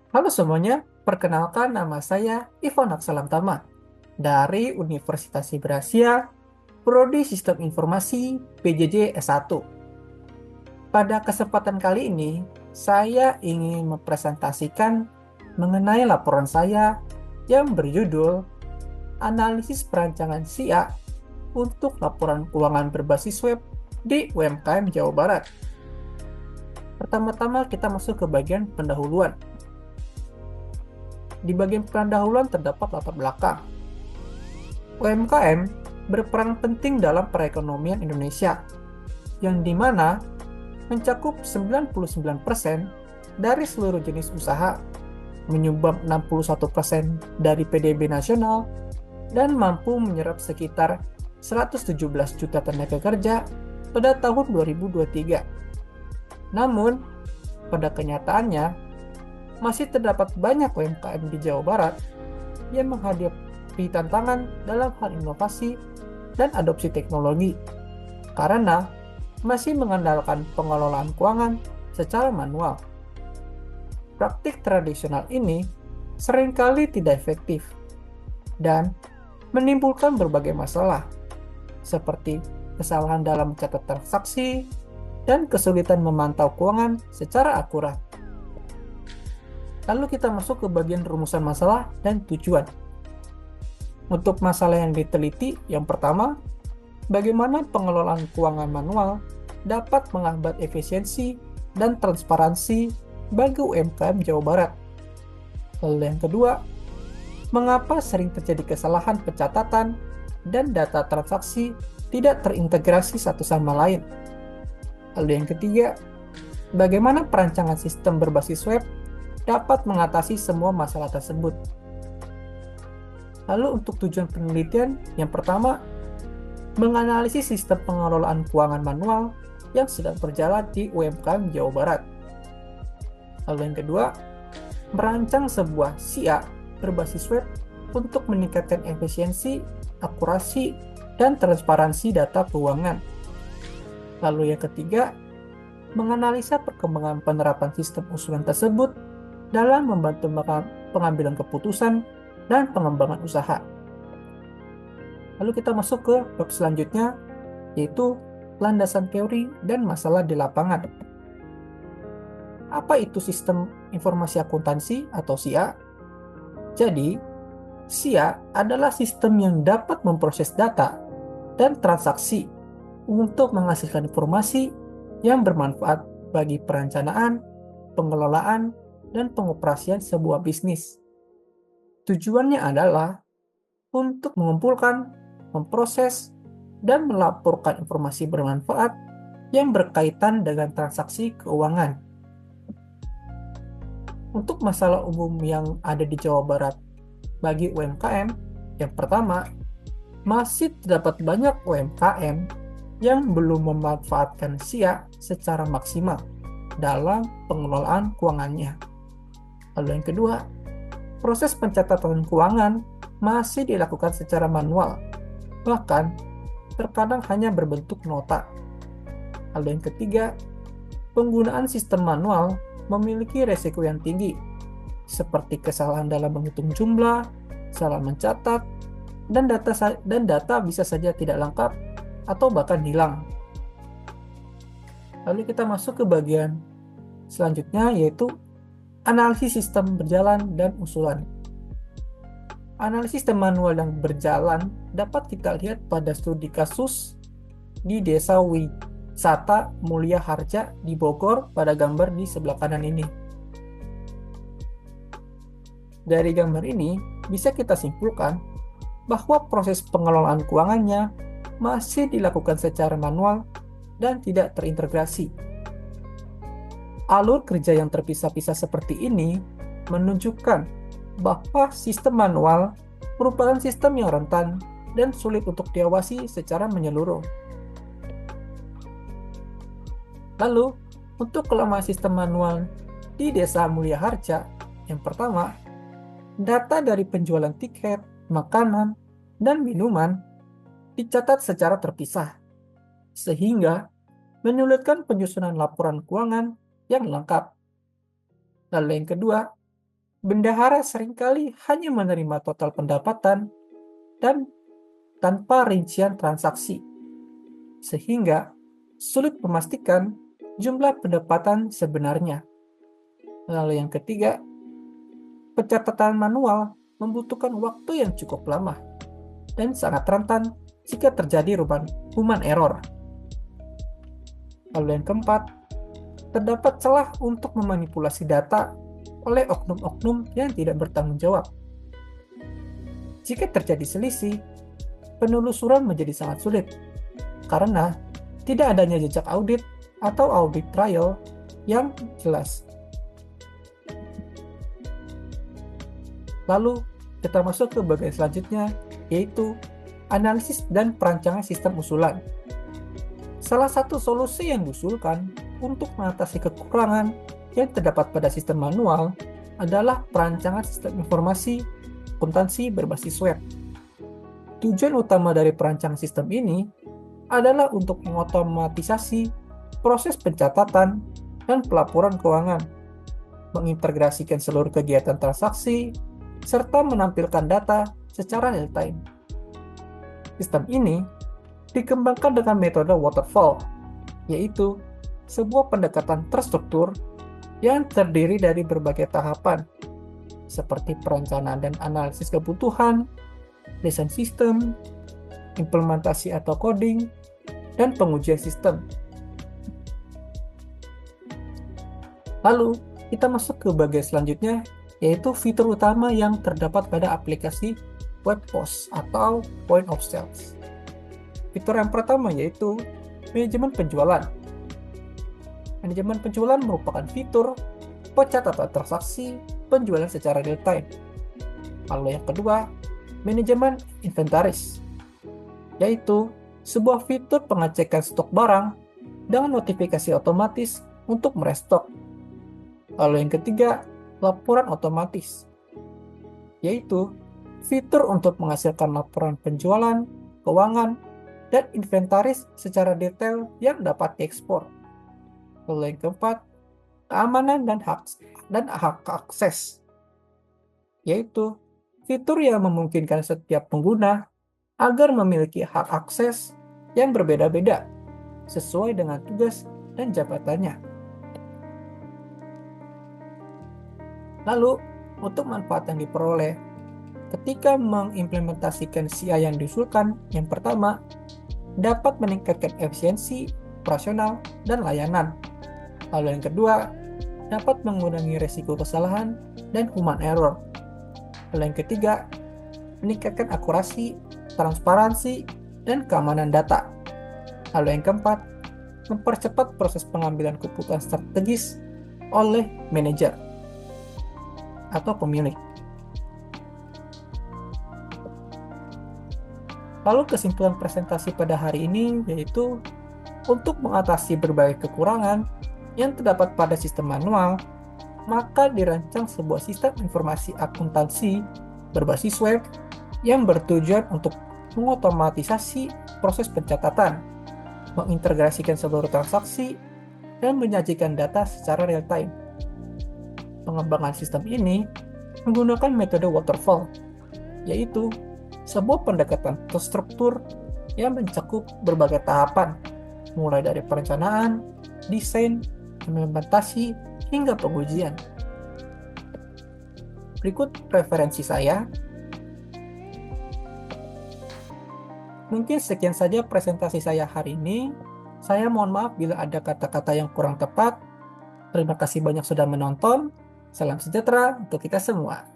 Halo semuanya, perkenalkan nama saya Ivan Aksalam Tama dari Universitas Ibrasia, Prodi Sistem Informasi PJJ S1. Pada kesempatan kali ini, saya ingin mempresentasikan mengenai laporan saya yang berjudul Analisis Perancangan SIA untuk Laporan Keuangan Berbasis Web di UMKM Jawa Barat. Pertama-tama kita masuk ke bagian pendahuluan. Di bagian pendahuluan terdapat latar belakang. UMKM berperan penting dalam perekonomian Indonesia, yang dimana mencakup 99% dari seluruh jenis usaha, menyumbang 61% dari PDB nasional, dan mampu menyerap sekitar 117 juta tenaga kerja pada tahun 2023. Namun, pada kenyataannya, masih terdapat banyak UMKM di Jawa Barat yang menghadapi tantangan dalam hal inovasi dan adopsi teknologi, karena masih mengandalkan pengelolaan keuangan secara manual. Praktik tradisional ini seringkali tidak efektif dan menimbulkan berbagai masalah, seperti kesalahan dalam mencatat transaksi dan kesulitan memantau keuangan secara akurat. Lalu kita masuk ke bagian rumusan masalah dan tujuan. Untuk masalah yang diteliti, yang pertama, bagaimana pengelolaan keuangan manual dapat menghambat efisiensi dan transparansi bagi UMKM Jawa Barat. Lalu yang kedua, mengapa sering terjadi kesalahan pencatatan dan data transaksi tidak terintegrasi satu sama lain. Lalu yang ketiga, bagaimana perancangan sistem berbasis web dapat mengatasi semua masalah tersebut. Lalu untuk tujuan penelitian, yang pertama, menganalisis sistem pengelolaan keuangan manual yang sedang berjalan di UMKM Jawa Barat. Lalu yang kedua, merancang sebuah SIA berbasis web untuk meningkatkan efisiensi, akurasi, dan transparansi data keuangan. Lalu yang ketiga, menganalisa perkembangan penerapan sistem usulan tersebut dalam membantu pengambilan keputusan dan pengembangan usaha. Lalu kita masuk ke bab selanjutnya, yaitu landasan teori dan masalah di lapangan. Apa itu sistem informasi akuntansi atau SIA? Jadi, SIA adalah sistem yang dapat memproses data dan transaksi untuk menghasilkan informasi yang bermanfaat bagi perencanaan, pengelolaan, dan pengoperasian sebuah bisnis. Tujuannya adalah untuk mengumpulkan, memproses, dan melaporkan informasi bermanfaat yang berkaitan dengan transaksi keuangan. Untuk masalah umum yang ada di Jawa Barat bagi UMKM, yang pertama, masih terdapat banyak UMKM yang belum memanfaatkan SIA secara maksimal dalam pengelolaan keuangannya. Lalu yang kedua, proses pencatatan keuangan masih dilakukan secara manual, bahkan terkadang hanya berbentuk nota. Lalu yang ketiga, penggunaan sistem manual memiliki resiko yang tinggi, seperti kesalahan dalam menghitung jumlah, salah mencatat, dan data bisa saja tidak lengkap atau bahkan hilang. Lalu kita masuk ke bagian selanjutnya, yaitu analisis sistem berjalan dan usulan. Analisis sistem manual yang berjalan dapat kita lihat pada studi kasus di Desa Wisata Mulia Harja di Bogor pada gambar di sebelah kanan ini. Dari gambar ini bisa kita simpulkan bahwa proses pengelolaan keuangannya masih dilakukan secara manual dan tidak terintegrasi. Alur kerja yang terpisah-pisah seperti ini menunjukkan bahwa sistem manual merupakan sistem yang rentan dan sulit untuk diawasi secara menyeluruh. Lalu, untuk kelemahan sistem manual di Desa Mulia Harja, yang pertama, data dari penjualan tiket, makanan, dan minuman dicatat secara terpisah, sehingga menyulitkan penyusunan laporan keuangan yang lengkap. Lalu yang kedua, bendahara seringkali hanya menerima total pendapatan dan tanpa rincian transaksi, sehingga sulit memastikan jumlah pendapatan sebenarnya. Lalu yang ketiga, pencatatan manual membutuhkan waktu yang cukup lama dan sangat rentan jika terjadi human error. Lalu yang keempat, terdapat celah untuk memanipulasi data oleh oknum-oknum yang tidak bertanggung jawab. Jika terjadi selisih, penelusuran menjadi sangat sulit karena tidak adanya jejak audit atau audit trail yang jelas. Lalu kita masuk ke bagian selanjutnya, yaitu analisis dan perancangan sistem usulan. Salah satu solusi yang diusulkan untuk mengatasi kekurangan yang terdapat pada sistem manual adalah perancangan sistem informasi akuntansi berbasis web. Tujuan utama dari perancangan sistem ini adalah untuk mengotomatisasi proses pencatatan dan pelaporan keuangan, mengintegrasikan seluruh kegiatan transaksi, serta menampilkan data secara real-time. Sistem ini dikembangkan dengan metode waterfall, yaitu sebuah pendekatan terstruktur yang terdiri dari berbagai tahapan, seperti perencanaan dan analisis kebutuhan, desain sistem, implementasi atau coding, dan pengujian sistem. Lalu, kita masuk ke bagian selanjutnya, yaitu fitur utama yang terdapat pada aplikasi web POS atau point of sales. Fitur yang pertama yaitu manajemen penjualan. Manajemen penjualan merupakan fitur pencatatan transaksi penjualan secara real-time. Lalu yang kedua, manajemen inventaris, yaitu sebuah fitur pengecekan stok barang dengan notifikasi otomatis untuk merestok. Lalu yang ketiga, laporan otomatis, yaitu fitur untuk menghasilkan laporan penjualan, keuangan, dan inventaris secara detail yang dapat diekspor. Lalu yang keempat, keamanan dan hak akses, yaitu fitur yang memungkinkan setiap pengguna agar memiliki hak akses yang berbeda-beda sesuai dengan tugas dan jabatannya. Lalu, untuk manfaat yang diperoleh ketika mengimplementasikan CI yang diusulkan, yang pertama, dapat meningkatkan efisiensi, operasional, dan layanan. Lalu yang kedua, dapat mengurangi resiko kesalahan dan human error. Lalu yang ketiga, meningkatkan akurasi, transparansi, dan keamanan data. Lalu yang keempat, mempercepat proses pengambilan keputusan strategis oleh manajer atau pemilik. Lalu kesimpulan presentasi pada hari ini yaitu untuk mengatasi berbagai kekurangan yang terdapat pada sistem manual, maka dirancang sebuah sistem informasi akuntansi berbasis web yang bertujuan untuk mengotomatisasi proses pencatatan, mengintegrasikan seluruh transaksi, dan menyajikan data secara real-time. Pengembangan sistem ini menggunakan metode waterfall, yaitu sebuah pendekatan terstruktur yang mencakup berbagai tahapan, mulai dari perencanaan, desain, implementasi, hingga pengujian. Berikut referensi saya. Mungkin sekian saja presentasi saya hari ini. Saya mohon maaf bila ada kata-kata yang kurang tepat. Terima kasih banyak sudah menonton. Salam sejahtera untuk kita semua.